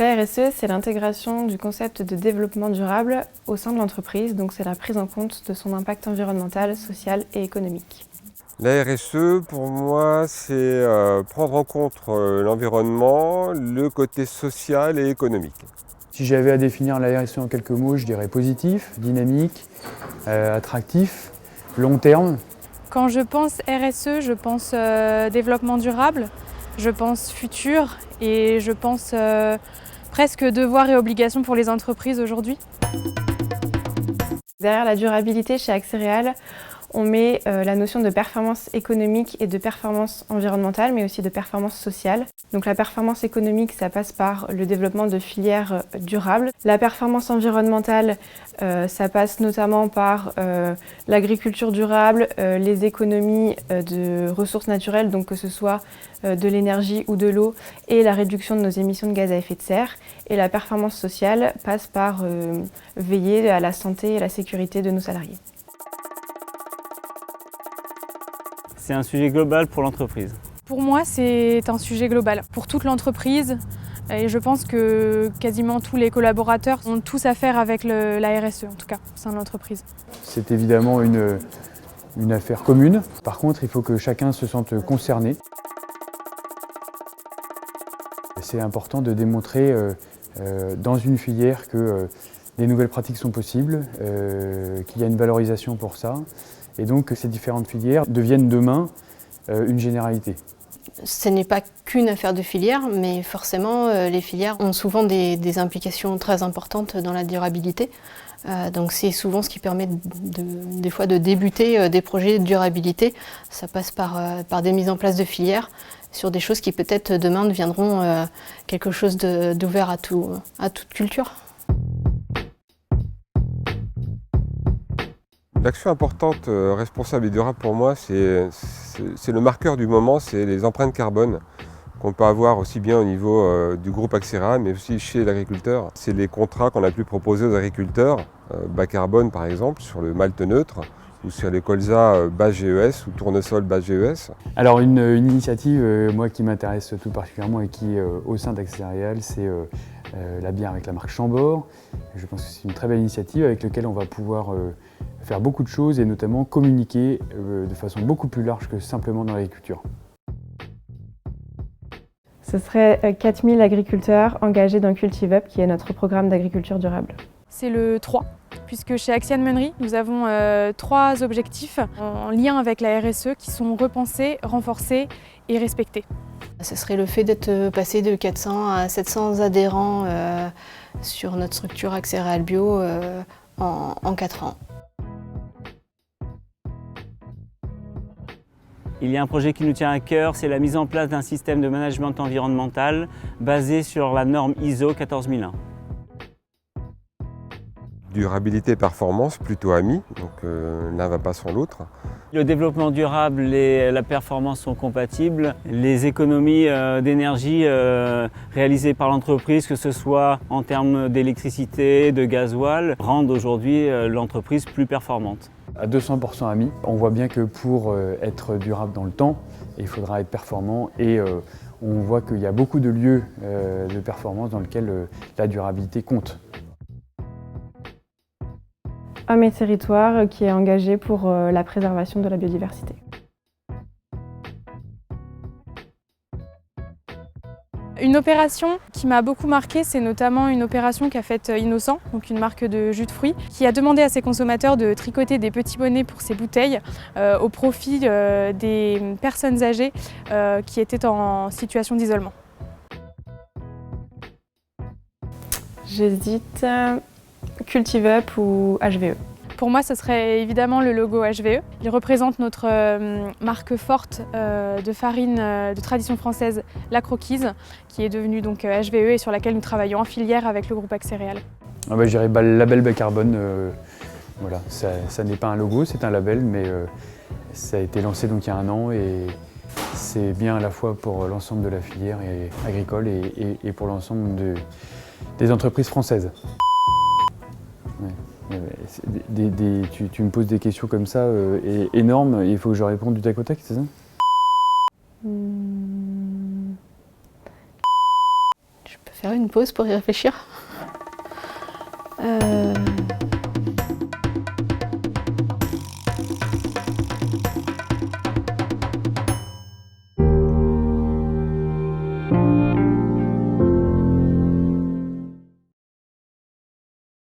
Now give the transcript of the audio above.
La RSE, c'est l'intégration du concept de développement durable au sein de l'entreprise, donc c'est la prise en compte de son impact environnemental, social et économique. La RSE, pour moi, c'est prendre en compte l'environnement, le côté social et économique. Si j'avais à définir la RSE en quelques mots, je dirais positif, dynamique, attractif, long terme. Quand je pense RSE, je pense développement durable, je pense futur et je pense presque devoirs et obligations pour les entreprises aujourd'hui. Derrière la durabilité chez Axéréal, on met la notion de performance économique et de performance environnementale, mais aussi de performance sociale. Donc la performance économique, ça passe par le développement de filières durables. La performance environnementale, ça passe notamment par l'agriculture durable, les économies de ressources naturelles, donc que ce soit de l'énergie ou de l'eau, et la réduction de nos émissions de gaz à effet de serre. Et la performance sociale passe par veiller à la santé et à la sécurité de nos salariés. C'est un sujet global pour l'entreprise. Pour moi, c'est un sujet global pour toute l'entreprise et je pense que quasiment tous les collaborateurs ont tous à faire avec la RSE, en tout cas, au sein de l'entreprise. C'est évidemment une affaire commune. Par contre, il faut que chacun se sente concerné. C'est important de démontrer dans une filière que des nouvelles pratiques sont possibles, qu'il y a une valorisation pour ça, et donc que ces différentes filières deviennent demain une généralité. Ce n'est pas qu'une affaire de filière, mais forcément les filières ont souvent des implications très importantes dans la durabilité. Donc c'est souvent ce qui permet des fois de débuter des projets de durabilité. Ça passe par des mises en place de filières sur des choses qui peut-être demain deviendront quelque chose d'ouvert à toute culture. L'action importante, responsable et durable pour moi, c'est le marqueur du moment, c'est les empreintes carbone qu'on peut avoir aussi bien au niveau du groupe Axéréal, mais aussi chez l'agriculteur. C'est les contrats qu'on a pu proposer aux agriculteurs, bas carbone par exemple, sur le malt neutre, ou sur les colzas bas GES ou tournesol bas GES. Alors une initiative moi qui m'intéresse tout particulièrement et qui au sein d'Axéréal, c'est la bière avec la marque Chambord. Je pense que c'est une très belle initiative avec laquelle on va pouvoir faire beaucoup de choses et notamment communiquer de façon beaucoup plus large que simplement dans l'agriculture. Ce serait 4000 agriculteurs engagés dans Cultive Up, qui est notre programme d'agriculture durable. C'est le 3, puisque chez Axiane Meunerie, nous avons 3 objectifs en lien avec la RSE qui sont repensés, renforcés et respectés. Ce serait le fait d'être passé de 400 à 700 adhérents sur notre structure Axéréal Bio en 4 ans. Il y a un projet qui nous tient à cœur, c'est la mise en place d'un système de management environnemental basé sur la norme ISO 14001. Durabilité et performance, plutôt amis, donc l'un ne va pas sans l'autre. Le développement durable et la performance sont compatibles. Les économies d'énergie réalisées par l'entreprise, que ce soit en termes d'électricité, de gasoil, rendent aujourd'hui l'entreprise plus performante. À 200% amis, on voit bien que pour être durable dans le temps, il faudra être performant et on voit qu'il y a beaucoup de lieux de performance dans lesquels la durabilité compte. Hommes et Territoires, qui est engagé pour la préservation de la biodiversité. Une opération qui m'a beaucoup marquée, c'est notamment une opération qu'a faite Innocent, donc une marque de jus de fruits, qui a demandé à ses consommateurs de tricoter des petits bonnets pour ses bouteilles au profit des personnes âgées qui étaient en situation d'isolement. J'hésite Cultive Up ou HVE. Pour moi, ce serait évidemment le logo HVE. Il représente notre marque forte de farine de tradition française, la Croquise, qui est devenue donc HVE et sur laquelle nous travaillons en filière avec le groupe Axéréal. Je dirais label bas carbone. Voilà, ça n'est pas un logo, c'est un label, mais ça a été lancé donc il y a 1 an et c'est bien à la fois pour l'ensemble de la filière agricole et pour l'ensemble des entreprises françaises. Ouais. Tu me poses des questions comme ça énormes et il faut que je réponde du tac au tac, c'est ça? Je peux faire une pause pour y réfléchir.